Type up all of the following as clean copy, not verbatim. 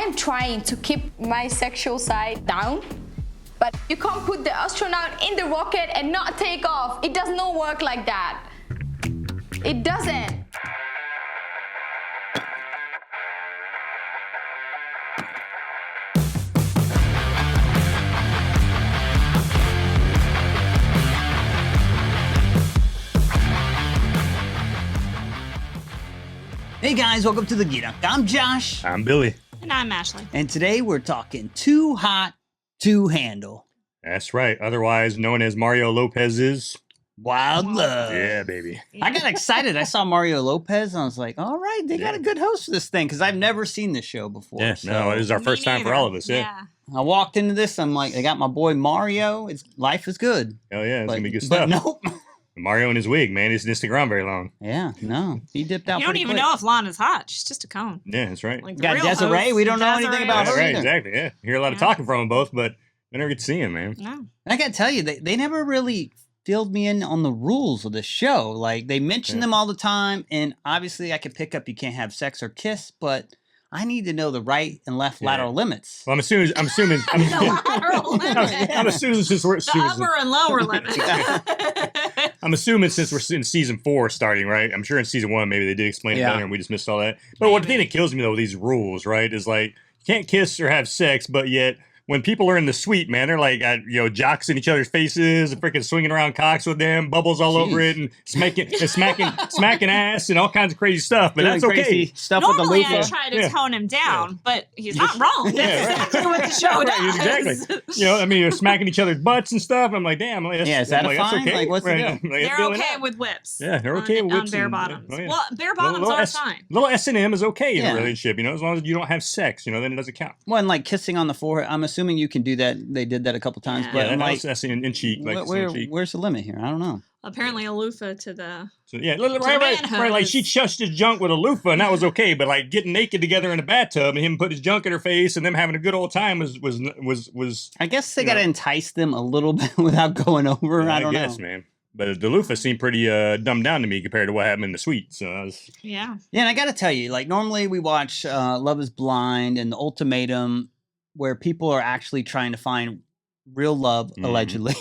am trying to keep my sexual side down, but you can't put the astronaut in the rocket and not take off. It does not work like that. It doesn't. Hey guys, welcome to the Geek Up. I'm Josh. I'm Billy. And I'm Ashley. And today we're talking Too Hot to Handle. That's right. Otherwise known as Mario Lopez's Wild Love. Yeah, baby. I got excited. I saw Mario Lopez and I was like, all right, they got a good host for this thing because I've never seen this show before. Yeah, so no, it is our first time for all of us. Yeah. I walked into this, I'm like, I got my boy Mario. Life is good. Oh, yeah, it's But, going to be good but stuff. nope. Mario and his wig, man. He didn't stick around very long. Yeah, no. He dipped out You don't pretty even quick. know if Lana's hot. She's just a cone. Yeah, that's right. Like the Got real Desiree. host, We don't know anything Desiree. about That's her right, either. exactly. Yeah. You hear a lot of talking from them both, but I never get to see him, man. No. And I got to tell you, they never really filled me in on the rules of the show. Like, they mention them all the time, and obviously I could pick up you can't have sex or kiss, but I need to know the right and left lateral limits. Well, I'm assuming. The lateral limit. I'm assuming since we're The upper and lower limit. I'm assuming since we're in season 4 starting, right? I'm sure in season 1 maybe they did explain it better and we just missed all that. But what the thing that kills me though with these rules, right, is like you can't kiss or have sex, but yet when people are in the suite, man, they're like, jocks in each other's faces and freaking swinging around cocks with them, bubbles all over it, and smacking ass and all kinds of crazy stuff. But Doing that's okay. crazy stuff Normally with the I loofah. try to tone him down, but he's not wrong. That's exactly what the show does. Exactly. You're smacking each other's butts and stuff. I'm like, damn. Like, Yeah, is that I'm a like, fine? okay. Like, what's the deal? Like, They're okay with whips. Yeah, they're okay with whips on bare and- bottoms. oh, yeah. Well, bare bottoms are fine. Little S&M is okay in Yeah. a relationship, as long as you don't have sex, then it doesn't count. Well, and like kissing on the forehead, I'm assuming you can do that. They did that a couple times, Yeah. but I'm like, that's in cheek, like in cheek. where's the limit here? I don't know. Apparently a loofah to the... So, yeah, right. Like she shushed his junk with a loofah, and that was okay. But like getting naked together in a bathtub and him put his junk in her face and them having a good old time was. I guess they got to entice them a little bit without going over. Yeah, I don't guess, know, man. But the loofah seemed pretty dumbed down to me compared to what happened in the suite. So I was... Yeah. Yeah, and I got to tell you, like normally we watch Love Is Blind and The Ultimatum, where people are actually trying to find real love, allegedly.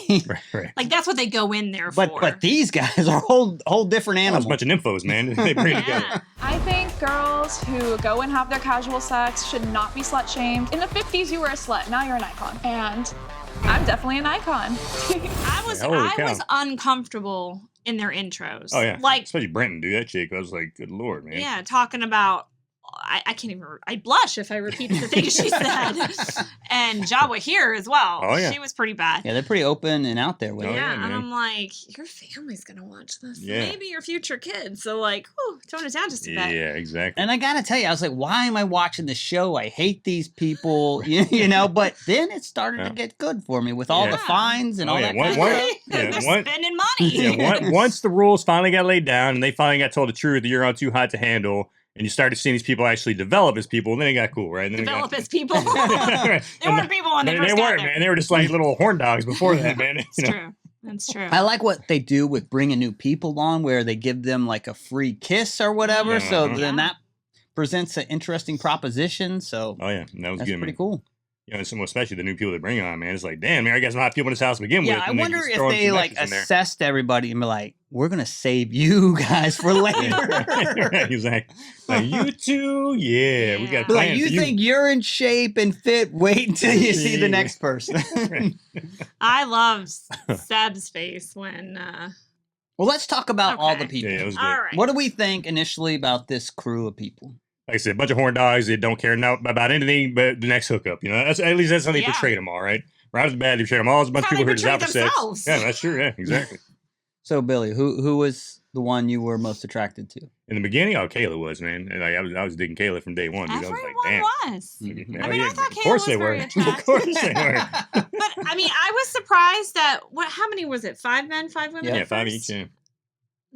Right. Like that's what they go in there for. But these guys are whole different That animals. was a bunch of nymphos, man. They bring it together. I think girls who go and have their casual sex should not be slut shamed. In the 50s, you were a slut. Now you're an icon. And I'm definitely an icon. I was uncomfortable in their intros. Oh, yeah. Like, especially Brenton, dude. That chick. I was like, good Lord, man. yeah, talking about... I can't even... I blush if I repeat the things she said. And Jawa here as well. Oh, yeah. She was pretty bad. Yeah, they're pretty open and out there with it. Yeah, man. and I'm like, your family's gonna watch this. Yeah. Maybe your future kids. So like, whew, tone it down just a bit. Yeah, exactly. And I gotta tell you, I was like, why am I watching the show? I hate these people, you know. But then it started to get good for me with all the fines and all that kind of stuff. They're spending money. Yeah, once the rules finally got laid down and they finally got told the truth that you're on Too Hot to Handle, and you started seeing these people actually develop as people, and then it got cool, right? And then Develop as people. Right. They weren't people when they first They got weren't, there. man. They were just like little horn dogs before that, man. It's true. That's true. I like what they do with bringing new people on, where they give them like a free kiss or whatever. So then that presents an interesting proposition. So oh yeah, that was that's good, pretty man. cool. Especially the new people they bring on, man. It's like, damn, man, I guess not people in this house to begin with. Yeah, I and wonder just if throw they some like extras in there. assessed everybody and be like, "We're gonna save you guys for later." Right, exactly. Like, you two, yeah, we got Be like, plans you for think you're in shape and fit? Wait until you see the next person. I love Seb's face when. Well, let's talk about all the people. Yeah, it was good. All right. What do we think initially about this crew of people? Like I said, a bunch of horn dogs that don't care about anything but the next hookup. That's at least that's how they Yeah. portrayed them all, right? Right as bad, they portrayed them all as a bunch of How people they who are just out for portrayed sex. themselves. Yeah, that's true. Yeah, exactly. So, Billy, who was the one you were most attracted to? In the beginning, Kayla was, man. And like, I was digging Kayla from day one. Dude. Everyone I was like, damn. was. Mhm. Yeah, I mean, I thought of Kayla course was they were. very attractive. Of course they were. But I mean, I was surprised that how many was it? 5 men, 5 women? Yeah, at 5 first? each. Yeah.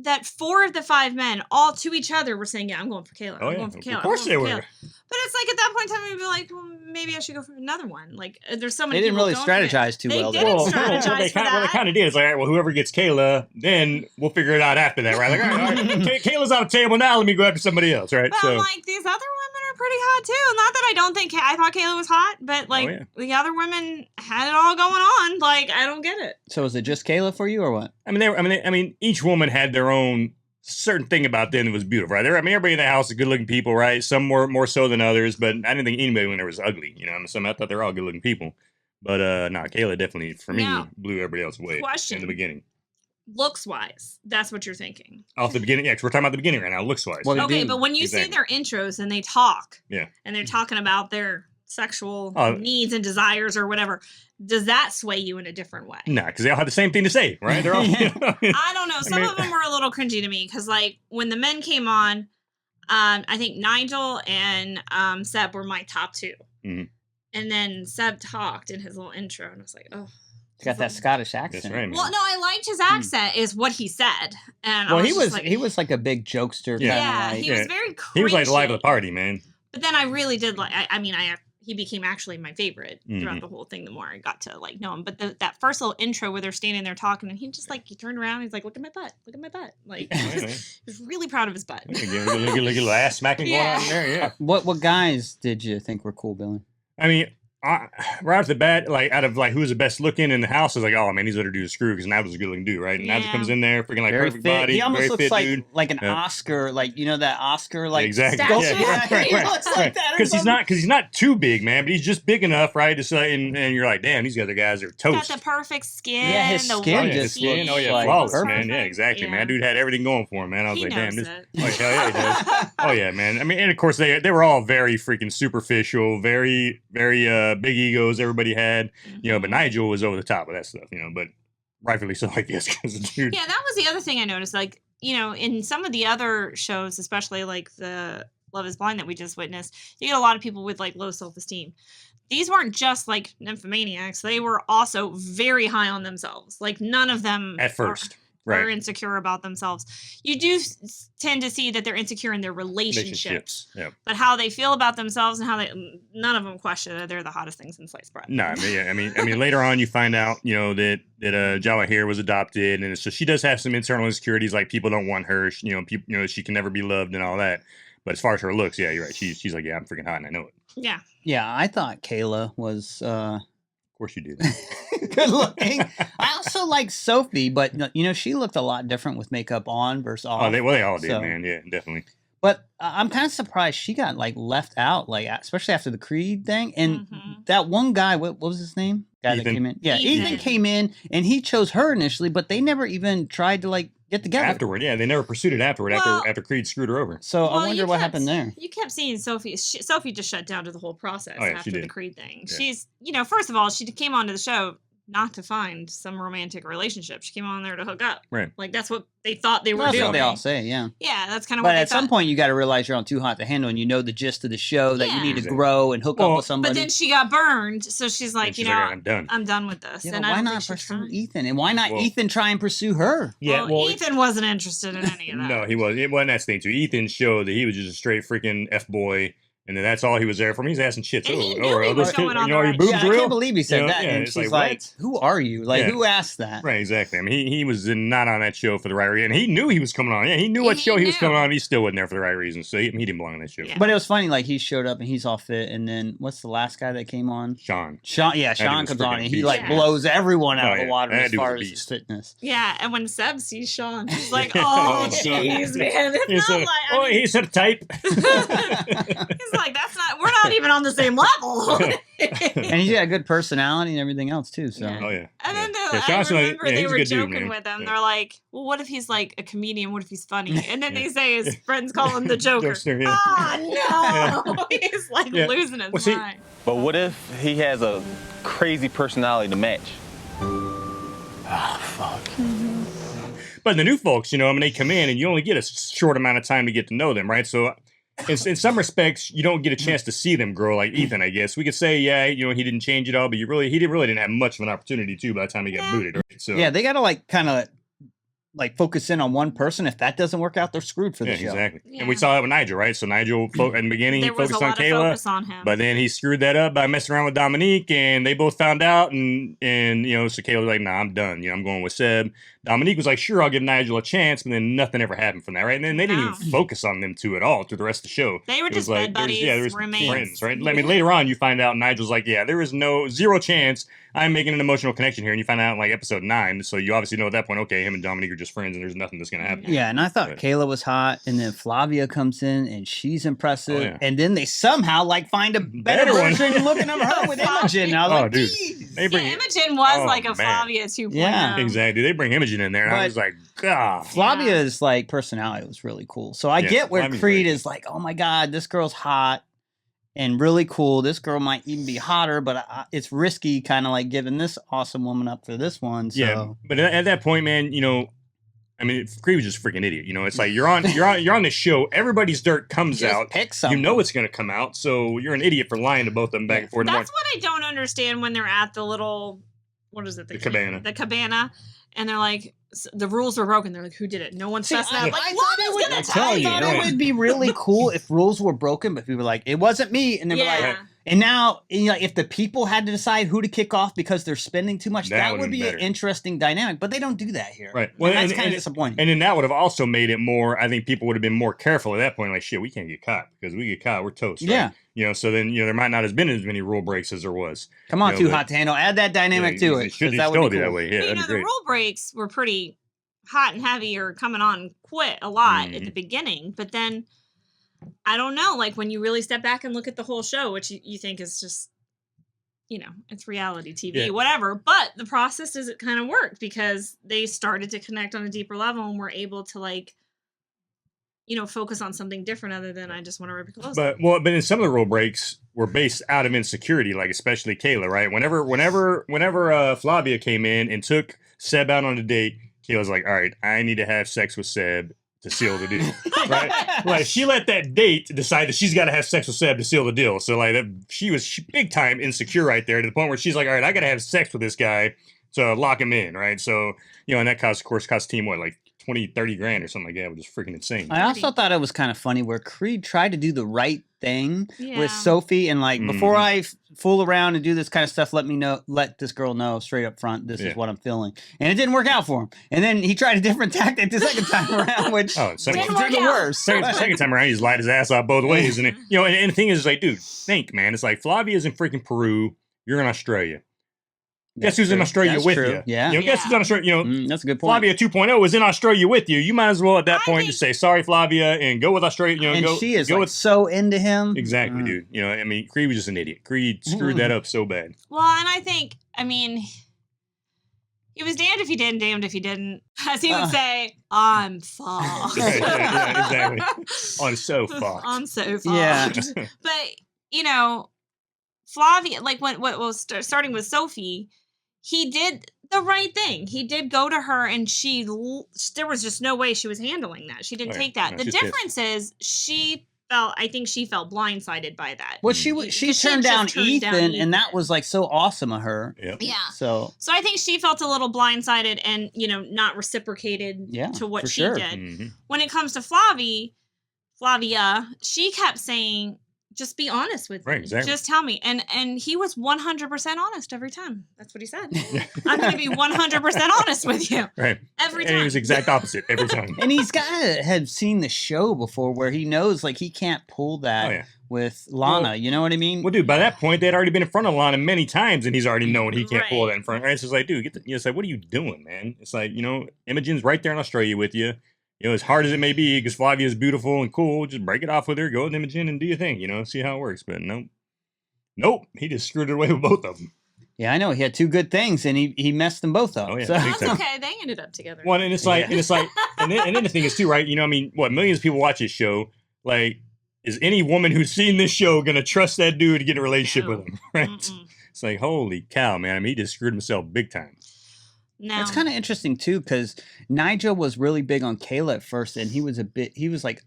That 4 of the 5 men, all to each other, were saying, "Yeah, I'm going for Kayla. Oh I'm yeah, going for Kayla. of course I'm they going for were. Kayla." But it's like at that point in time, we'd be like, well, maybe I should go for another one. Like, there's so many. They didn't people really going for it. strategize too They well. didn't though. strategize for that. they kind of did. It's like, all right, well, whoever gets Kayla, then we'll figure it out after that, right? Like, all right, Kayla's on the table now. Let me go after somebody else, right? But So I'm like, these other women are pretty hot too. Not that I don't think I thought Kayla was hot, but like the other women had it all going on. Like I don't get it. So is it just Kayla for you or what? I mean, each woman had their own certain thing about them that was beautiful, right? Everybody in the house is good-looking people, right? Some more so than others, but I didn't think anybody when there was ugly. You know, I thought they were all good-looking people. But Kayla definitely, for me, blew everybody else away in the beginning. Looks-wise, that's what you're thinking. Off the beginning, yeah, because we're talking about the beginning right now, looks-wise. Well, okay, but when you see their intros and they talk, and they're talking about their sexual needs and desires or whatever, does that sway you in a different way? Nah, because they all have the same thing to say, right? They're all. I don't know. Some of them were a little cringy to me because, like, when the men came on, I think Nigel and Seb were my top two. Mm-hmm. And then Seb talked in his little intro, and I was like, oh. He's got that Scottish accent. That's right, man. Well, no, I liked his accent, is what he said. And well, he was like a big jokester. Yeah, like, he was very cringy. He was like the life of the party, man. But then I really did like, he became actually my favorite throughout the whole thing the more I got to like know him. But that first little intro where they're standing there talking and he just like, he turned around and he's like, look at my butt. Like, he was really proud of his butt. Look at little ass smacking going on there, yeah. What guys did you think were cool, Billy? I mean, right off the bat, like out of like who was the best looking in the house, I was like, oh man, he's other dude is Screw because Nigel's a good looking dude, right? And Nigel comes in there, freaking like very perfect fit. body, he almost very looks fit like dude. like an Oscar, like you know that Oscar like exactly. He looks like that because he's not too big, man, but he's just big enough, right? To say, and you're like, damn, these other guys are toast. Got the perfect skin. Yeah, his skin just flawless, man. Yeah, exactly, man. Dude had everything going for him, man. I was like, damn, this. Oh hell yeah, he does. Oh yeah, man. I mean, and of course they were all very freaking superficial, very big egos. Everybody had. You know, but Nigel was over the top of that stuff, you know, but rightfully so, I guess, because dude. Yeah, that was the other thing I noticed. Like, you know, in some of the other shows, especially like the Love is Blind that we just witnessed, you get a lot of people with like low self-esteem. These weren't just like nymphomaniacs. They were also very high on themselves. Like none of them at first are insecure about themselves. You do tend to see that they're insecure in their relationships. Yeah. But how they feel about themselves and how none of them question that they're the hottest things in sliced bread. No, I mean, later on you find out, you know, that Jawahir was adopted, and so she does have some internal insecurities, like people don't want her, she can never be loved and all that. But as far as her looks, yeah, you're right. She's like, yeah, I'm freaking hot, and I know it. Yeah. Yeah, I thought Kayla was. Of course you do. Good looking. I also like Sophie, but you know she looked a lot different with makeup on versus off. Oh, they all did, man. Yeah, definitely. But I'm kind of surprised she got like left out, like especially after the Creed thing. And that one guy, what was his name? Guy Ethan. that came in. Yeah, Ethan came in, and he chose her initially, but they never even tried to like get together afterward. Yeah, they never pursued it afterward. After Creed screwed her over. So I wonder what happened there. You kept seeing Sophie. Sophie just shut down to the whole process after the Creed thing. Yeah. She's, first of all, she came onto the show not to find some romantic relationship. She came on there to hook up. Right. Like that's what they thought they were doing. That's what they all say, yeah. Yeah, that's kind of what they thought. But at some point you got to realize you're on Too Hot to Handle and you know the gist of the show that you need to grow and hook up with somebody. But then she got burned, so she's like, I'm done. I'm done with this. Yeah, and why not pursue Ethan? And why not Ethan try and pursue her? Yeah, well, Ethan wasn't interested in any of that. No, he wasn't. It wasn't that thing too. Ethan showed that he was just a straight freaking F-boy. And then that's all he was there for. He's asking shit. Are your boobs I can't believe he said that. Yeah, and she's like, who are you? Like, who asked that? Right, exactly. I mean, he was not on that show for the right reason. And he knew he was coming on. Yeah, he knew what show he was coming on. He still wasn't there for the right reason. So he didn't belong on that show. Yeah. But it was funny. Like, he showed up and he's all fit. And then, what's the last guy that came on? Sean. Yeah, Sean comes on and he, blows everyone out of the water as far as his fitness. Yeah, and when Seb sees Sean, he's like, oh, jeez, man. It's not like... he's a type. He's like, we're not even on the same level. And he's got a good personality and everything else too. So. Oh yeah. And then I remember they were joking with him. They're like, "Well, what if he's like a comedian? What if he's funny?" And then they say his friends call him the Joker. Oh no! He's like losing his mind. But what if he has a crazy personality to match? Oh fuck. But the new folks, they come in and you only get a short amount of time to get to know them, right? So. In some respects, you don't get a chance to see them grow like Ethan, I guess. We could say, he didn't change it all, but he really didn't have much of an opportunity, too, by the time he got booted. Right? So yeah, they got to, kind of, like focus in on one person. If that doesn't work out, they're screwed for the show. Exactly. Yeah. And we saw that with Nigel, right? So Nigel, in the beginning, he There was a focused on lot of Kayla, focus on him. but then he screwed that up by messing around with Dominique, and they both found out, and so Kayla was like, nah, I'm done. I'm going with Seb. Dominique was like, sure, I'll give Nigel a chance, but then nothing ever happened from that, right? And then they didn't even focus on them two at all through the rest of the show. They were It was just bed buddies, there was roommates. friends, right? I mean, later on, you find out Nigel's like, yeah, there is zero chance I'm making an emotional connection here, and you find out in like episode 9, so you obviously know at that point, okay, him and Dominique are just friends, and there's nothing that's gonna happen. Yeah, and I thought But- Kayla was hot, and then Flavia comes in, and she's impressive, Oh, yeah. and then they somehow like find a better Better one. version looking of her with Imogen. And I was Oh, like, dude. "Geez." They bring Imogen was Oh, like a man. Flavia 2.0. Yeah. Exactly. They bring Imogen in there, and I But- was like, God. Flavia's like personality was really cool. So I Yeah, get where Flavia's Creed great. is like, oh my god, this girl's hot and really cool. This girl might even be hotter, but it's risky, kind of like giving this awesome woman up for this one. So. Yeah, but at that point, man, I mean, Creed was just a freaking idiot. It's like you're on this show. Everybody's dirt comes Just out. pick something. You know it's going to come out, so you're an idiot for lying to both of them back and forth. That's what I don't understand when they're at the little, what is it? The cabana. The cabana. And they're like, the rules were broken. They're like, who did it? No one's See, fessing I up. Like, thought what it is would- going I'm to telling tell you, I you? thought right. it would be really cool if rules were broken, but people were like, it wasn't me, and they were like, Yeah. and now, if the people had to decide who to kick off because they're spending too much, That that would've would be been an better. interesting dynamic. But they don't do that here, Right. Well, Well, that's and- kind of and- disappointing. And then that would have also made it more. I think people would have been more careful at that point. Like, shit, we can't get caught because we get caught, we're toast. Right? Yeah. So then there might not have been as many rule breaks as there was. Come on, you know, too but- hot to handle. Add that dynamic to it. It should 'cause that still would be be that cool. way. Yeah, But, that'd be the great. rule breaks were pretty hot and heavy or coming on quit a lot at Mhm. the beginning. But then, I don't know, like when you really step back and look at the whole show, which you think is just, it's reality TV, Yeah. whatever. But the process doesn't kind of work because they started to connect on a deeper level and were able to focus on something different other than I just want to rip your clothes off. But in some of the rule breaks were based out of insecurity, like especially Kayla, right? Whenever Flavia came in and took Seb out on a date, Kayla's like, all right, I need to have sex with Seb to seal the deal, right? Like she let that date decide that she's got to have sex with Seb to seal the deal. So like she was big time insecure right there to the point where she's like, all right, I got to have sex with this guy to lock him in, right? So and that cost the team what, like 20-30 grand or something like that, which is freaking insane. I also thought it was kind of funny where Creed tried to do the right thing Yeah. with Sophie and like, before Mhm. I fool around and do this kind of stuff, let this girl know straight up front this Yeah. is what I'm feeling. And it didn't work out for him. And then he tried a different tactic the second time around, which Oh, second- which Didn't did the work out. worst. Second time around, he just lied his ass off both ways, and and the thing is, like, dude, think, man, it's like Flavia's in freaking Peru, you're in Australia. Guess who's in Australia That's with true. you? Yeah. Guess who's in Australia? That's a good point. Flavia 2.0 is in Australia with you. You might as well at that I point think- just say sorry, Flavia, and go with Australia. and Go, she is go like with so into him. exactly, Mm. dude. I mean, Creed was just an idiot. Creed screwed that up so bad. Well, and I think, he was damned if he did and damned if he didn't. As he would say, I'm fucked. Yeah, exactly. I'm so fucked. I'm so fucked. Yeah. But, Flavia, like what was starting with Sophie, he did the right thing. He did go to her and there was just no way she was handling that. She didn't Oh, yeah. take that. No, The she's pissed. difference is I think she felt blindsided by that. Well, she Because turned she down just turned Ethan, down and that was like so awesome of her. Yep. Yeah. So So I think she felt a little blindsided and, not reciprocated Yeah, to what for she sure. did. Mhm. When it comes to Flavia, she kept saying, just be honest with Right, me. exactly. Just tell me. And he was 100% honest every time. That's what he said. I'm going to be 100% honest with you. Right. Every And he time. was exact opposite every time. and he's got to have seen the show before where he knows like he can't pull that Oh, yeah. with Lana. Well- you know what I mean? Well, dude, by that point, they'd already been in front of Lana many times, and he's already known he can't pull Right. that in front. Right? It's just like, dude, it's like, what are you doing, man? It's like, Imogen's right there in Australia with you. As hard as it may be, because Flavia is beautiful and cool, just break it off with her, go with Imogen and do your thing, see how it works. But nope, he just screwed it away with both of them. Yeah, I know. He had two good things, and he messed them both up. Oh, yeah, So- big That's time. okay. They ended up together. Well, and it's like, and then the thing is too, right? Millions of people watch this show. Like, is any woman who's seen this show gonna trust that dude to get in a relationship with him? Right? Mm-mm. It's like, holy cow, man! I mean, he just screwed himself big time. No. It's kind of interesting too, because Nigel was really big on Kayla at first, and he was like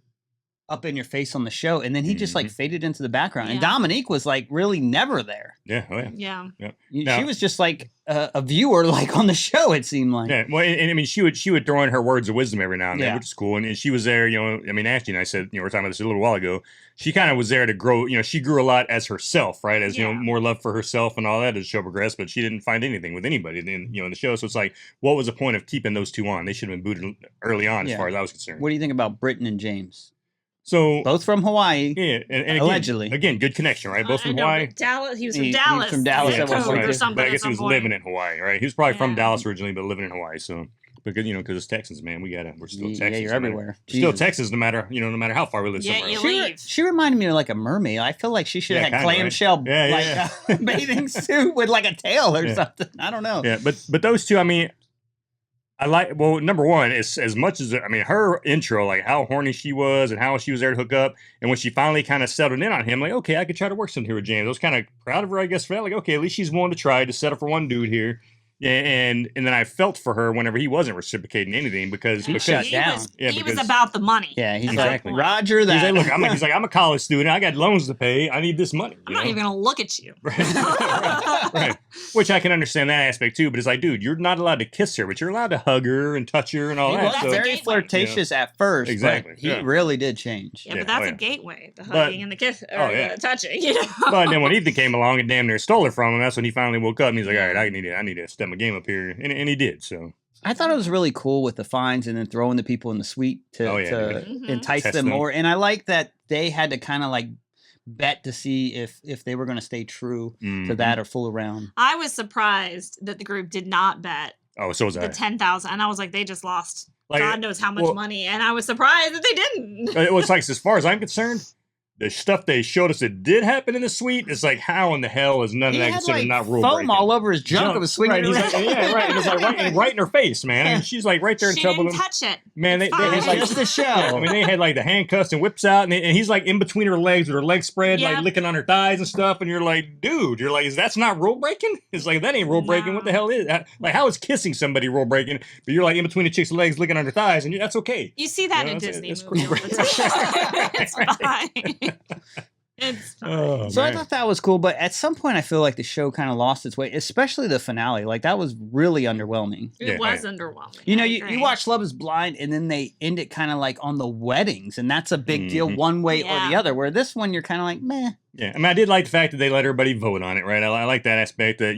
up in your face on the show, and then he just like faded into the background. And Yeah. Dominique was like really never there. Yeah, oh Yeah. Now- She was just like a viewer, like on the show. It seemed like. Yeah, well, and I mean, she would throw in her words of wisdom every now and then, Yeah. which is cool. And she was there, you know. I mean, Ashley and I said, you know, we were talking about this a little while ago. She kind of was there to grow. You know, she grew a lot as herself, right? As you know, Yeah. more love for herself and all that as the show progressed. But she didn't find anything with anybody, in the show. So it's like, what was the point of keeping those two on? They should have been booted early on, as Yeah. far as I was concerned. What do you think about Britton and James? So Both from Hawaii. yeah, and again, Allegedly. good connection, right? Both I from know, Hawaii. but Dallas. He was from He was Dallas. from Dallas He at was one code point, or too. something. But I at guess he some was point. living in Hawaii, right? He was probably from Yeah. Dallas originally, but living in Hawaii. So, because because it's Texans, man, we're still Yeah, Texans. you're no matter- everywhere. We're still Jesus. Texas, no matter how far we live Yeah, somewhere. you else. leave. She reminded me of like a mermaid. I feel like she should have Yeah, had kinda, right? clamshell Yeah, like bathing suit with like a tail or Yeah. something. I don't know. Yeah, but those two, I mean, I like. Well, number one is as much as I mean her intro, like how horny she was and how she was there to hook up, and when she finally kind of settled in on him, like okay, I could try to work something here with James. I was kind of proud of her, I guess, for that. Like okay, at least she's willing to try to settle for one dude here. And then I felt for her whenever he wasn't reciprocating anything because He because shut He down. was, Yeah, he was because- about the money. Yeah, he's Exactly. like Roger that. he's like, look, I'm a college student. I got loans to pay. I need this money. I'm you not know? even gonna look at you. right. Which I can understand that aspect too, but it's like, dude, you're not allowed to kiss her, but you're allowed to hug her and touch her and all He that. was that's So, a very gateway. flirtatious at first. Exactly, But he yeah. really did change. Yeah, Yeah, but that's oh, a yeah. gateway. The But- hugging and the kiss or Oh, yeah. the touching. You know. but then when Ethan came along and damn near stole her from him, that's when he finally woke up and he's like, all right, I need to step my game up here, and he did. So I thought it was really cool with the fines and then throwing the people in the suite to, Oh, yeah, to dude. entice Test them them. more. And I like that they had to kind of like bet to see if they were going to stay true to mhm. that or fool around. I was surprised that the group did not bet Oh, so was the I. 10,000, and I was like, they just lost Like, God knows how much well- money, and I was surprised that they didn't. It was like, as far as I'm concerned, the stuff they showed us that did happen in the suite, it's like, how in the hell is none of He that had considered like not rule foam breaking? all over his junk. It was swinging right. He's around. like, yeah, right. It was like right in her face, man. I mean, she's like right there in She trouble. didn't touch it. Man, they It's had fine. like Just the show. I mean, they had like the handcuffs and whips out, and he's like in between her legs with her legs spread, Yep. like licking on her thighs and stuff. And you're like, dude, that's not rule breaking? It's like, that ain't rule breaking. What the No. hell is that? Like, how is kissing somebody rule breaking? But you're like in between the chick's legs, licking on her thighs, and that's okay. You see that Yeah, in that's- Disney that's movies cool. all the time. It's fine. It's fine. Oh, So I man. thought that was cool, but at some point I feel like the show kind of lost its way, especially the finale. Like that was really underwhelming. It Yeah, was yeah. underwhelming. You know, I you agree. watch Love is Blind and then they end it kind of like on the weddings, and that's a big deal Mhm. one way or the Yeah. other. Where this one you're kind of like, meh. Yeah, I mean, I did like the fact that they let everybody vote on it, right? I like that aspect that,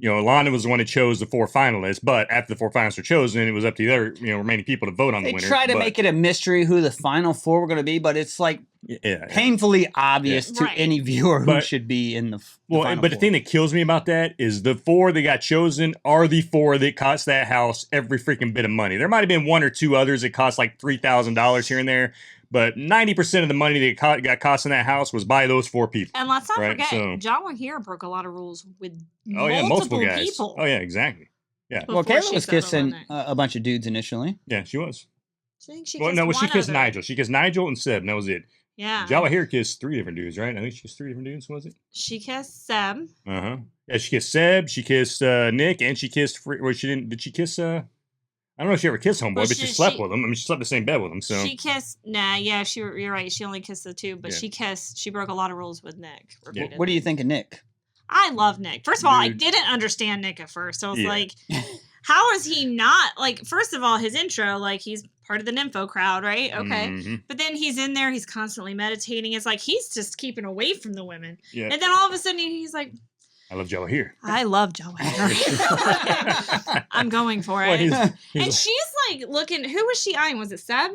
Lana was the one that chose the 4 finalists, but after the 4 finalists were chosen, it was up to the other, remaining people to vote on the They winner. try to but- make it a mystery who the final 4 were going to be, but it's like yeah. painfully obvious to Right. any viewer who But- should be in the Well, final but the 4. thing that kills me about that is the 4 that got chosen are the 4 that cost that house every freaking bit of money. There might have been 1 or 2 others that cost like $3,000 here and there, but 90% of the money that got cost in that house was by those 4 people. And let's not Right, forget, so- Jawa here broke a lot of rules with Oh yeah, multiple guys. people. Oh yeah, exactly. Yeah, well, before Kayla she was settled kissing on it. a bunch of dudes initially. yeah, she was. I think she Well, kissed no, she one kissed other. Nigel. She kissed Nigel and Seb, and that was it. Yeah. Jala here kissed 3 different dudes, right? I think she kissed 3 different dudes. Was it? She kissed Seb. Uh huh. Yeah, she kissed Seb. She kissed Nick, and she kissed. Well, she didn't. Did she kiss? I don't know if she ever kissed Homeboy, Well, but she she- slept she- with him. I mean, she slept in the same bed with him. So She kissed. Nah, yeah, you're right. She only kissed the 2, but Yeah. she broke a lot of rules with Nick. Repeatedly. What do you think of Nick? I love Nick. First of all, I Dude. didn't understand Nick at first. So I was Yeah. like, how is he not like? First of all, his intro, like he's part of the nympho crowd, right? Okay. Mhm. But then he's in there, he's constantly meditating. It's like he's just keeping away from the women. Yeah, And then all of a sudden he's like, I love Jala here. I love Joanne. I'm going for it. Well, he's And she's like looking, who was she eyeing? Was it Seb?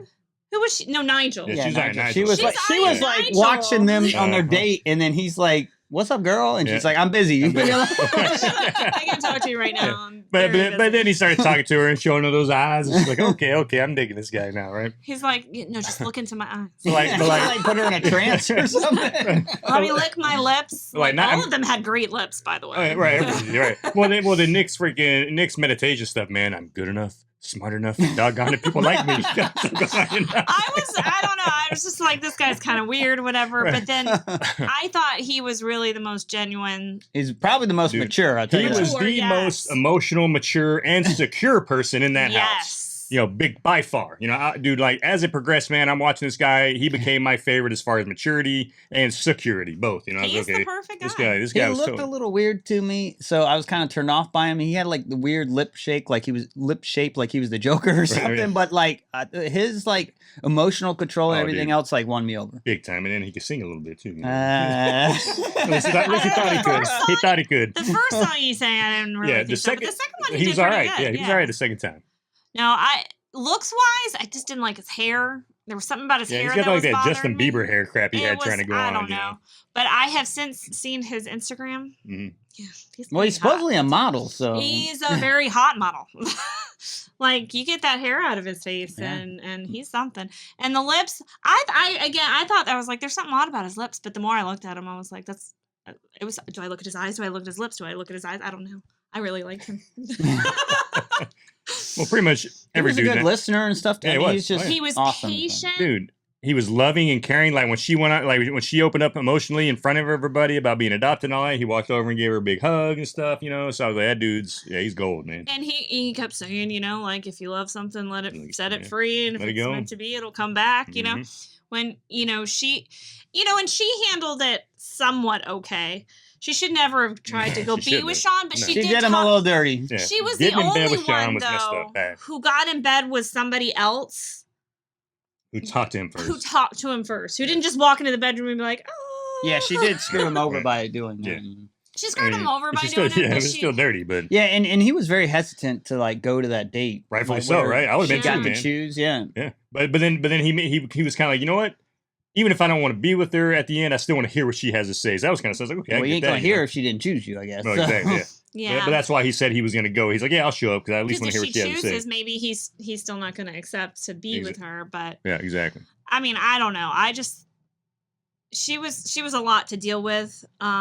Who was she? No, Nigel. Yeah, she's eyeing She Nigel. was She's like, she eyeing was like Nigel. watching them on their Uh-huh. date, and then he's like, "What's up, girl?" And she's Yeah. like, "I'm busy. You busy?" I can talk to you right now. I'm But very busy. then he started talking to her and showing her those eyes, and she's like, okay, I'm digging this guy now, right? He's like, no, just look into my eyes. So like, but like, like, put her in a trance or something. Let me lick my lips. Like, Like, not- all of them had great lips, by the way. right, right. Well, the Nick's meditation stuff, man. I'm good enough, smart enough, doggone it, people like me. I don't know. I was just like, this guy's kind of weird, whatever. Right. But then I thought he was really the most genuine. He's probably the most Dude, mature. I'll tell He you was that. Mature, the yes. most emotional, mature, and secure person in that house. Yes. big by far. Dude, like as it progressed, man, I'm watching this guy. He became my favorite as far as maturity and security, both. He's the perfect guy. This guy He was looked a little weird to me, so I was kind of turned off by him. He had like the weird lip shaped like he was the Joker or something. yeah. But like his like emotional control and Oh, everything dude. else like won me over. big time, and then he could sing a little bit too. Uh, At least he thought he could. He thought he could. The first song he sang, I didn't really Yeah, think the so, but second, the second one he did was all pretty right. good. Yeah, he was all right the second time. No, looks wise, I just didn't like his hair. There was something about his Yeah, hair he's got that like was that Justin bothering me. Bieber hair crap he It had trying to was- go I on. don't know. But I have since seen his Instagram. Mhm. Yeah, he's well, he's pretty hot. supposedly a model, so He's a very hot model. Like you get that hair out of his face, Yeah. and he's something. And the lips, I thought I was like, there's something odd about his lips. But the more I looked at him, I was like, it was. Do I look at his eyes? Do I look at his lips? Do I look at his eyes? I don't know. I really liked him. Well, pretty much he every was a dude. good that- listener and stuff. Yeah, I he mean, was. he's just Oh, yeah. He was awesome. patient. Dude, he was loving and caring. Like when she went out, like when she opened up emotionally in front of everybody about being adopted and all that, he walked over and gave her a big hug and stuff. So I was like, that dude's he's gold, man. And he kept saying, like if you love something, let it set it Yeah. free, and if Let it it's go. meant to be, it'll come back. When she, and she handled it somewhat okay. She should never have tried to go She be shouldn't with have. Sean, but No. she She did did him a talk- little dirty. Yeah. She was the Getting in bed only with Sean one was messed up though bad. who got in bed with somebody else Who talked to him first? who talked to him first, who didn't just walk into the bedroom and be like, oh. Yeah, she did screw him over by doing that. Yeah. She screwed him over by She's doing still, it. Yeah, but it's she, still dirty, but Yeah, and he was very hesitant to like go to that date. rightfully like, so, where right? I would She have been got too, to man. choose, yeah. Yeah, but then he was kind of like, you know what? Even if I don't want to be with her at the end, I still want to hear what she has to say. So that was kind of so I was like, okay, Well, I you get ain't that, gonna you hear know? if she didn't choose you, I guess. No, So- exactly. Yeah. yeah. But that's why he said he was going to go. He's like, yeah, I'll show up because I at least want Because to if hear she what she has to chooses, say. maybe he's still not going to accept to be with her. But Yeah, exactly. I mean, I don't know. She was a lot to deal with. I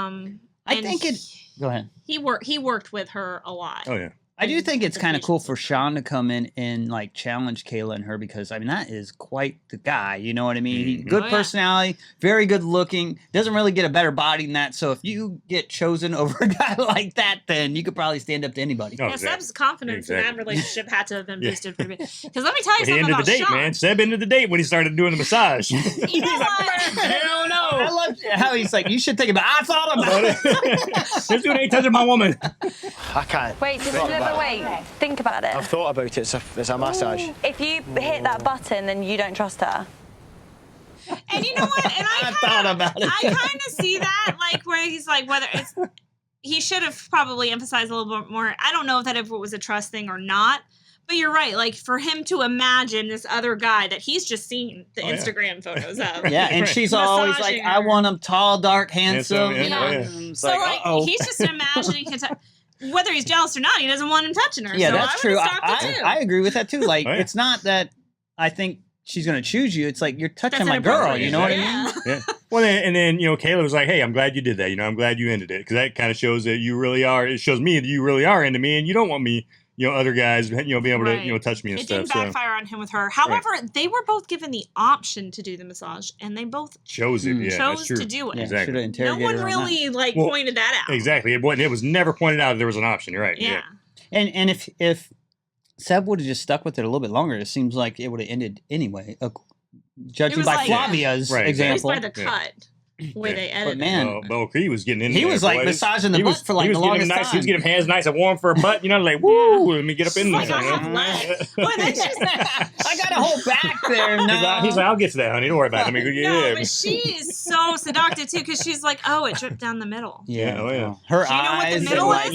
and think it. Go ahead. He worked with her a lot. Oh yeah. I do think it's kind of cool Patience. for Sean to come in and like challenge Kayla and her because I mean that is quite the guy. You know what I mean? Mhm. Good Oh, yeah. personality, very good looking. Doesn't really get a better body than that. So if you get chosen over a guy like that, then you could probably stand up to anybody. Oh, Yeah, exactly. Seb's confidence in that Exactly. relationship had to have been Yeah. boosted pretty bit. Because let me tell you Well, he something ended about the date, Sean. man. Seb ended the date when he started doing the massage. You know what? Hell no. I love how he's like, you should think about. I thought about it. This dude ain't touching my woman. I can't. Wait, just Think never about wait. Think about it. I've thought about it. It's a massage. If you hit that button, then you don't trust her. And you know what? And I thought about it. I kind of see that, like where he's like, whether it's he should have probably emphasized a little bit more. I don't know if that if it was a trust thing or not. But you're right. Like for him to imagine this other guy that he's just seen the Oh, yeah. Instagram photos of. Yeah, and Right. she's always like, Massaging I her. want him tall, dark, handsome. Handsome, yeah. You know? Oh, yeah. It's So like uh-oh. he's just imagining whether he's jealous or not, he doesn't want him touching her. Yeah, so that's I true. would've stopped it too. I agree with that too. Like, Oh, yeah. it's not that I think she's gonna choose you. It's like you're touching That's my girl. inappropriate. You know what I Yeah. mean? Yeah. Well, and then Kayla was like, "Hey, I'm glad you did that. I'm glad you ended it because that kind of shows that you really are. It shows me that you really are into me, and you don't want me, other guys, being able to, Right. touch me and It stuff. didn't So backfire on him with her. However, they were both given the option to do the massage, and they both chose it. Mm. Yeah, that's chose true. to do it. Yeah, Exactly. should have No interrogated one her on really Well, pointed that out. Exactly. It wasn't. It was never pointed out that there was an option. You're right. Yeah. that. And if Seb would have just stuck with it a little bit longer, it seems like it would have ended anyway. Judging was by like- Flavia's Right, At least example. by the Yeah. cut where Yeah. they But edited. man, Bo Cree was getting in. he there, was like boys. massaging the He butt was- for like he the was getting longest him nice. time. He was getting him hands nice and warm for a butt. Like, woo, let me get up in there. Like I have legs. Boy, that's just I got a whole back there now. He's like, I'll get to that, honey. Don't worry about it. Let me go no, yeah. but she is so seductive too because she's like, oh, it dripped down the middle. Yeah, Oh, yeah. her Do you know what the eyes. middle are like, is?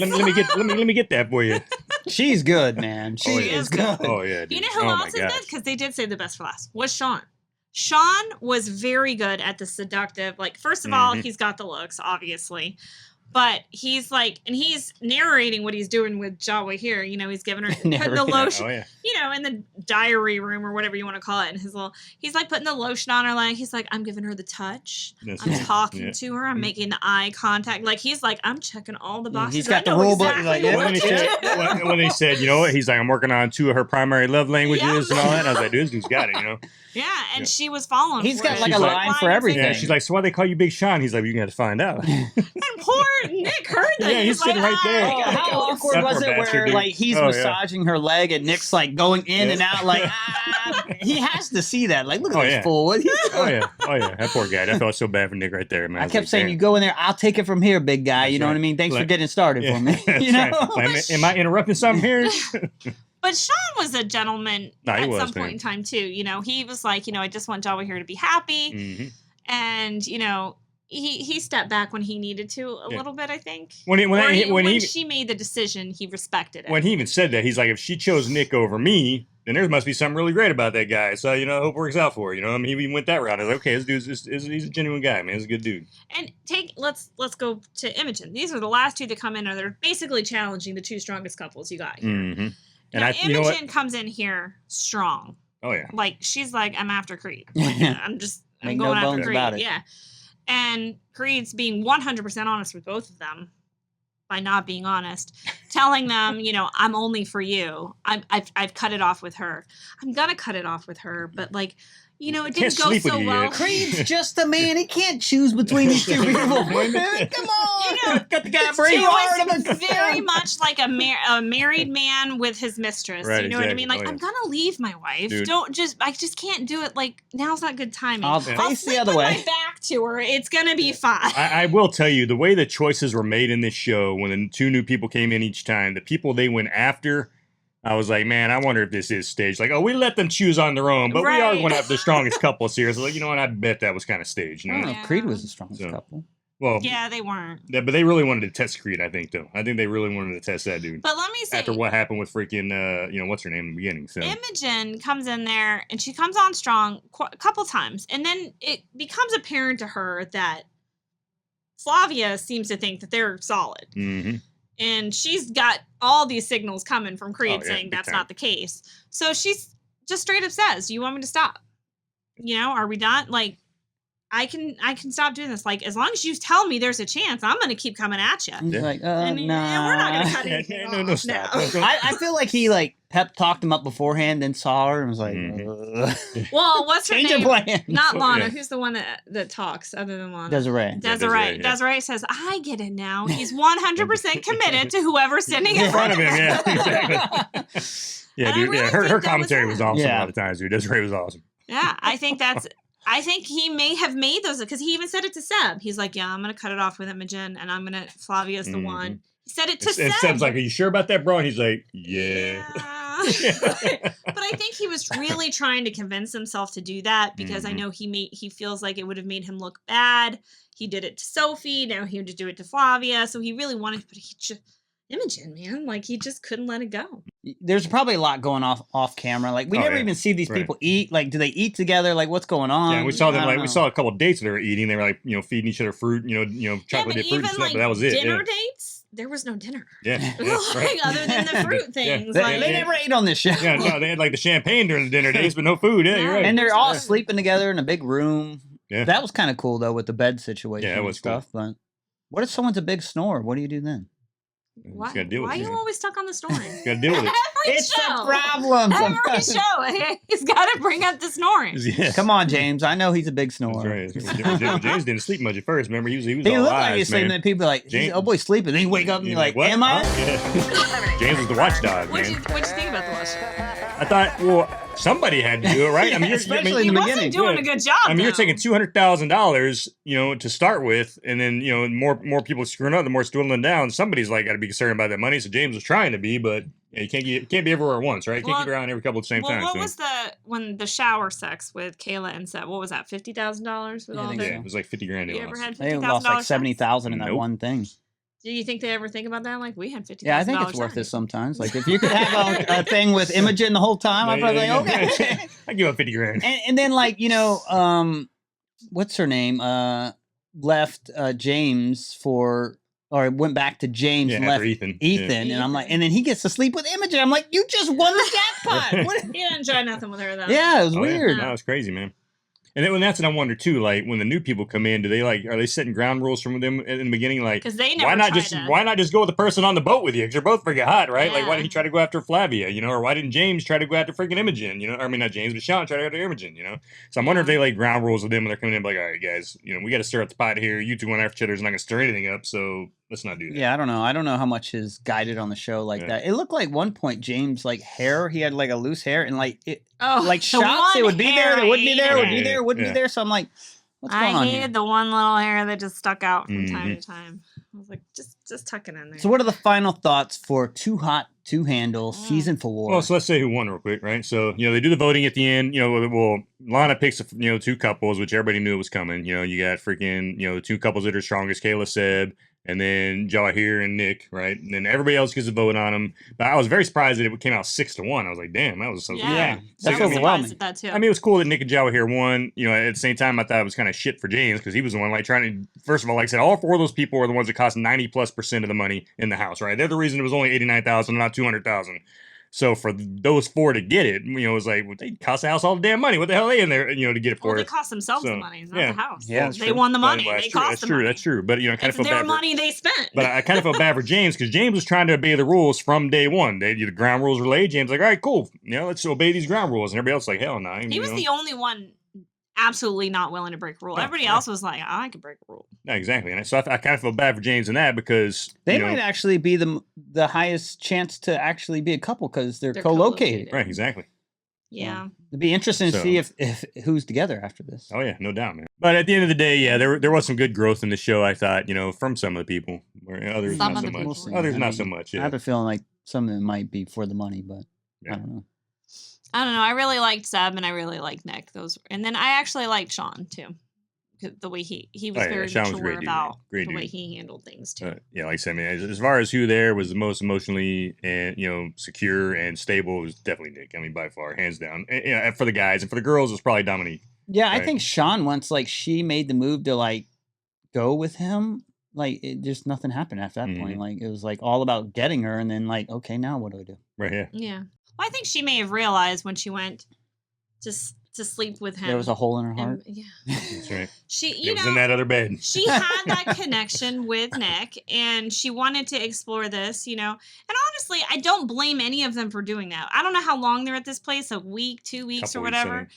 Let me get that for you. she's good, man. She Oh, yeah. is good. Oh yeah. Dude. You know who oh, else my is gosh. good? Because they did say the best for last was Sean. Sean was very good at the seductive. Like, first of all, Mhm. he's got the looks, obviously. But he's like, and he's narrating what he's doing with Jawa here. He's giving her, putting the Narrating. lotion, Oh yeah. in the diary room or whatever you want to call it. And he's like putting the lotion on her leg. He's like, I'm giving her the touch. That's I'm right. talking Yeah. to her. I'm making the eye contact. Like, he's like, I'm checking all the boxes. he's got I the know rule book. exactly He's like, When he what to said, do. when he said, you know what? He's like, I'm working on 2 of her primary love languages and all that. And I was like, dude, this dude's got it. Yeah, and Yeah. she was following. He's for got it. like a She's line for line everything. Yeah. She's like, so why they call you Big Sean? He's like, you got to find out. And poor Nick heard that. Yeah, he's sitting right there. Oh, how awkward That was poor it bastard, where dude. like he's Oh, yeah. massaging her leg and Nick's like going in and out like he has to see that. Like, look at Oh, this yeah. fool. What he's Oh yeah, that poor guy. I felt so bad for Nick right there, man. I was kept like, saying, damn. you go in there, I'll take it from here, big guy. You know right. what I mean? Thanks for Like- getting started Yeah, for me. that's You know? right. Like, am I interrupting something here? But Sean was a gentleman Nah, he at was, some point man. in time too. You know, he was like, I just want Java here to be happy, Mhm. and he stepped back when he needed to a Yeah. little bit. I think When she made the decision, he respected it. when he even said that, he's like, if she chose Nick over me, then there must be something really great about that guy. So I hope it works out for her. I mean, he even went that route. I was like, okay, this dude's he's a genuine guy, man. He's a good dude. And let's go to Imogen. These are the last two that come in, and they're basically challenging the two strongest couples you got here. Mm-hmm. And Now, you know what? Imogen comes in here strong. Oh yeah. Like she's like, I'm after Creed. Yeah. I'm Make no going after bones Creed. about it. Yeah. And Creed's being 100% honest with both of them by not being honest, telling them, I'm only for you. I've cut it off with her. I'm gonna cut it off with her, but like, it Can't didn't go sleep with so you well. yet. Creed's just a man. He can't choose between these two people. Come on. Got the guy He brain hard. was very much like a married man with his mistress. Right, you know what I mean? exactly. Like, Oh, yeah. I'm gonna leave my wife. Dude. I just can't do it. Like, now's not good timing. I'll I'll face the sleep other with way. my back to her. It's gonna be fine. I will tell you, the way the choices were made in this show, when the two new people came in each time, the people they went after, I was like, man, I wonder if this is staged. Like, we let them choose on their own, but we are Right. going after the strongest couples here. So, like, you know what? I bet that was kind of staged. I don't know Yeah. if Creed was the strongest So- couple. Well, Yeah, they weren't. but they really wanted to test Creed, I think, though. I think they really wanted to test that dude. But let me say, After what happened with freaking, what's her name in the beginning. So, Imogen comes in there and she comes on strong a couple times, and then it becomes apparent to her that Flavia seems to think that they're solid. mhm. And she's got all these signals coming from Creed Oh, yeah, saying big that's time. not the case. So she's just straight up says, "Do you want me to stop? Are we done? Like, I can stop doing this. Like, as long as you tell me there's a chance, I'm going to keep coming at you." He's Yeah. like, And we're not going to cut Yeah, anything no, off. no, stop. No. Don't go- I feel like he like pep talked him up beforehand, then saw her and was like, Mhm. Well, what's her change your name? plan. Not Oh, Lana. yeah. Who's the one that talks other than Lana? Desiree. Desiree, yeah. Desiree says, "I get it now. He's 100% committed to whoever's sitting in In front front of him, yeah, exactly. Yeah, And I dude. really Yeah, think her that was commentary was awesome Yeah. a lot of times, dude. Desiree was awesome. Yeah, I think he may have made those because he even said it to Seb. He's like, "Yeah, I'm gonna cut it off with Imogen, and Flavia's the Mhm. one." He said it to And Seb. Seb's like, "Are you sure about that, bro?" And he's like, "Yeah." But I think he was really trying to convince himself to do that because I Mhm. know he feels like it would have made him look bad. He did it to Sophie. Now he would do it to Flavia. So he really wanted, but he just Imogen, man, like he just couldn't let it go. There's probably a lot going off camera. Like we Oh, never yeah. even see these Right. people eat. Like, do they eat together? Like, what's going on? Yeah, we saw them I don't we know. saw a couple of dates they were eating. They were like, feeding each other fruit, Yeah, chocolate but dipped fruit even and stuff. like But that was it. dinner Yeah, dates, there was no dinner. yeah, Like, right. other than the fruit things. They, like, they never ate on this show. Yeah, no, they had like the champagne during the dinner dates, but no food. Yeah, you're right. And they're all Yeah. sleeping together in a big room. Yeah. That was kind of cool though with the bed situation Yeah, it and was cool. stuff. But what if someone's a big snorer? What do you do then? why gotta deal with why are it, you man. always stuck on the snoring? Gotta deal with it. Every It's show. a problem. Every show. He's got to bring up the snoring. Yeah. Come on, James. I know he's a big snorer. That's right. James didn't sleep much at first. Remember, he was He all looked like eyes, he's sleeping, man. and people are like, James- "Oh boy, sleeping." Then you wake up and you're like, what? "Am I?" Huh? Yeah. James was the watchdog, What'd you man. think about the watch? I thought, well, somebody had to do it, right? I mean, Especially you're, in He the wasn't beginning. doing Yeah. a good job. I mean, you're though. taking $200,000, to start with, and then more people screwing up, the more it's dwindling down. Somebody's like got to be concerned about that money. So James was trying to be, but you can't be everywhere at once, right? You can't Well- keep around every couple at the same Well, time. what So. was when the shower sex with Kayla and Seth? What was that? $50,000 with Yeah, I all think the. so. Yeah, it was like 50 grand. You It ever was. had They $50,000? lost like sex? 70,000 in that Nope. one thing. Do you think they ever think about that? Like we had $50,000. Yeah, I think it's worth sex. it sometimes. Like if you could have a thing with Imogen the whole time, I'd probably like, okay. I give up 50 grand. And then like what's her name? Left James or went back to James Yeah, and after left Ethan. Ethan, and I'm like, and then he gets to sleep with Imogen. I'm like, you just won the jackpot. What? He didn't enjoy nothing with her though. Yeah, it was Oh, weird. Yeah. No, it's crazy, man. And then that's what I wonder too. Like when the new people come in, are they setting ground rules from them in the beginning? Like, because they never why not tried just to- why not just go with the person on the boat with you? Because you're both freaking hot, right? Like, why Yeah. did he try to go after Flavia? Or why didn't James try to go after freaking Imogen? I mean, not James, but Sean tried to go after Imogen. So I'm wondering if they like ground rules with them, and they're coming in like, all right, guys, we got to stir up the pot here. You two went after each other, is not going to stir anything up. So Let's not do that. Yeah, I don't know. I don't know how much is guided on the show like that. It looked like one point James like hair. He had like a loose hair and like it like the shots. one It would be hair there. It I wouldn't be there. It would be hated. there. It wouldn't be there. So I'm like, what's going I on hated here? the one little hair that just stuck out from time to time. I was like, just tuck it in there. So what are the final thoughts for Too Hot to Handle season 4? Well, so let's say who won real quick, right? So, they do the voting at the end. Well, Lana picks, two couples, which everybody knew was coming. You got freaking, two couples that are strongest, Kayla, Seb, and then Jawahir and Nick, right? And then everybody else gets a vote on them. But I was very surprised that it came out 6-1. I was like, damn, that was so Yeah, that's I was overwhelming. surprised at that too. I mean, it was cool that Nick and Jawahir won. At the same time, I thought it was kind of shit for James because he was the one like trying to. First of all, like I said, all 4 of those people are the ones that cost 90+% of the money in the house, right? They're the reason it was only 89,000, not 200,000. So for those 4 to get it, it was like, well, they cost the house all the damn money. What the hell are they in there, to get it for? Well, they cost themselves the money, it's not the house. Yeah, they won the money. Well, they cost the money. That's true. But I kind of It's feel their bad. money they spent. But I kind of felt bad for James because James was trying to obey the rules from day one. The ground rules were laid. James was like, all right, cool. Let's obey these ground rules. And everybody else was like, hell no. He was the only one absolutely not willing to break a rule. Everybody else was like, I could break a rule. No, exactly. And so I kind of feel bad for James in that because They might actually be the highest chance to actually be a couple because they're co-located. co-located. Right, exactly. Yeah. It'd be interesting to see if who's together after this. Oh yeah, no doubt, man. But at the end of the day, yeah, there was some good growth in the show. I thought, from some of the people, where others Some not of so the much. people. Others I not mean, so much. I Yeah. have a feeling like some of it might be for the money, but I don't know. I don't know. I really liked Seb and I really liked Nick. And then I actually liked Sean too. The way he was Oh, yeah, very Sean was a mature great dude, about man. Great the way dude. he handled things too. Yeah, like I said, man, as far as who there was the most emotionally and secure and stable, it was definitely Nick. I mean, by far, hands down. And for the guys and for the girls, it was probably Dominique. Yeah, I Right. think Sean once like she made the move to like go with him. Like it just nothing happened after that point. Like it was like all about getting her, and then like okay, now what do I do? Right here. Yeah. Well, I think she may have realized when she went to sleep with him. There was a hole in her heart. Yeah. That's right. She, It was in that other bed. she had that connection with Nick and she wanted to explore this, And honestly, I don't blame any of them for doing that. I don't know how long they're at this place, a week, 2 weeks, Couple or weeks, I whatever.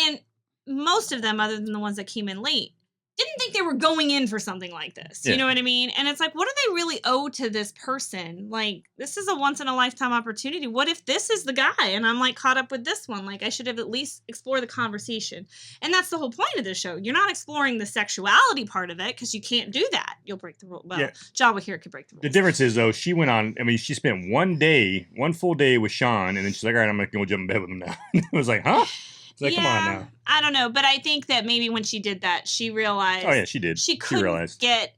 And most of them, other than the ones that came in late, didn't think they were going in for something like this. Yeah. You know what I mean? And it's like, what do they really owe to this person? Like, this is a once in a lifetime opportunity. What if this is the guy and I'm like caught up with this one? Like, I should have at least explored the conversation. And that's the whole point of this show. You're not exploring the sexuality part of it because you can't do that. You'll break the rule. Well, Yeah. Jawa here could break the rules. The difference is though, she went on. I mean, she spent one full day with Sean, and then she's like, "All right, I'm gonna go jump in bed with him now." It was like, "Huh?" It's like, "Come on now." I don't know, but I think that maybe when she did that, she realized. Oh yeah, she did. She couldn't realized. get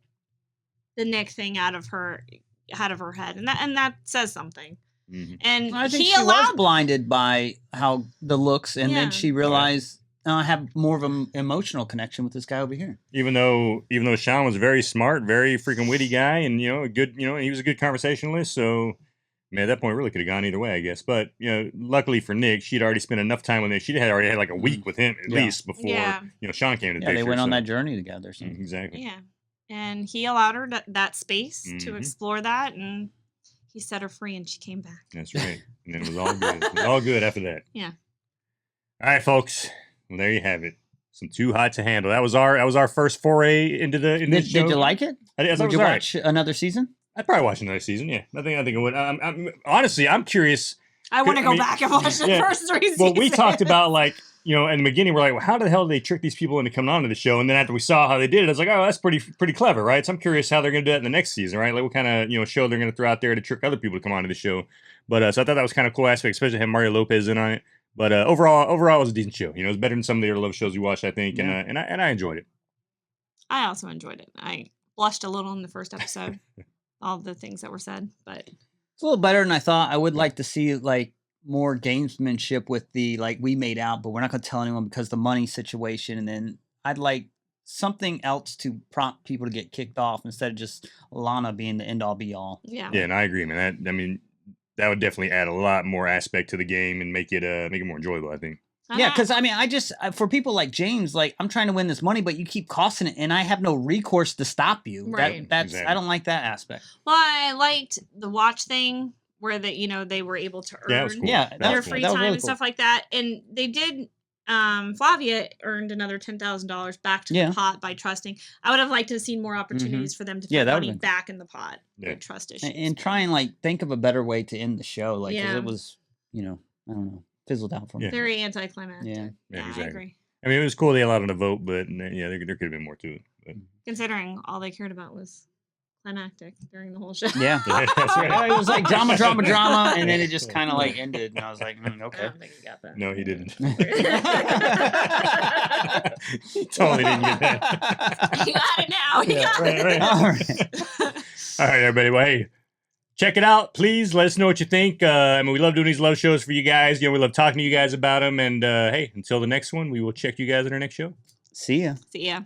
the Nick thing out of her head, and that says something. Mhm. And I think he she was allowed. blinded by how the looks, and Yeah. then she realized I have more of an emotional connection with this guy over here. Even though Sean was very smart, very freaking witty guy, and a good, he was a good conversationalist. So, man, at that point, it really could have gone either way, I guess. But luckily for Nick, she'd already spent enough time with Nick. She'd already had like a week with him at Yeah. least before Yeah. Sean came to the Yeah, picture. they went on so- that journey together. So. Exactly. Yeah, and he allowed her that space to Mhm. explore that, and he set her free, and she came back. That's right. And then it was all good. It was all good after that. Yeah. All right, folks. Well, there you have it. Some Too Hot to Handle. That was our first foray into the Did you like it? I thought it Would was you all right. watch another season? I'd probably watch another season. Yeah, I think it would. Honestly, I'm curious. I want to I go mean, back and watch the yeah. first 3 seasons. Well, we talked about in the beginning, we're like, well, how the hell did they trick these people into coming onto the show? And then after we saw how they did it, I was like, oh, that's pretty clever, right? So I'm curious how they're going to do that in the next season, right? Like what kind of show they're going to throw out there to trick other people to come onto the show. But so I thought that was kind of cool aspect, especially having Mario Lopez in on it. But overall, it was a decent show. It was better than some of the other love shows we watched, I think, Yeah. and I enjoyed it. I also enjoyed it. I blushed a little in the first episode, all the things that were said, but It's a little better than I thought. I would like to see like more gamesmanship with the like we made out, but we're not going to tell anyone because the money situation. And then I'd like something else to prompt people to get kicked off instead of just Lana being the end all be all. yeah. Yeah, and I agree, man. That would definitely add a lot more aspect to the game and make it more enjoyable, I think. Yeah, because I mean, for people like James, like I'm trying to win this money, but you keep costing it, and I have no recourse to stop you. Right. That's Exactly. I don't like that aspect. Well, I liked the watch thing where they were able to earn Yeah, that was cool. Yeah, That that their was cool. free That was time really and stuff like that. And they did Flavia earned another $10,000 back to the pot by trusting. I would have liked to have seen more opportunities for them to put money back in the pot with trust issues. And try and like think of a better way to end the show. Like 'cause it was, you know, I don't know, fizzled out for me. Very anticlimactic. Yeah, exactly. I agree. I mean, it was cool they allowed him to vote, but yeah, there could have been more to it. But. Considering all they cared about was climactic during the whole show. Yeah, that's right. It was like drama, and then it just kind of like ended, and I was like, okay. I don't think he got that. No, he didn't. He totally didn't get that. He got it now. He got it. Right. All right, everybody. Well, hey, check it out. Please let us know what you think. I mean, we love doing these love shows for you guys. You know, we love talking to you guys about them. And hey, until the next one, we will check you guys in our next show. See ya. See ya.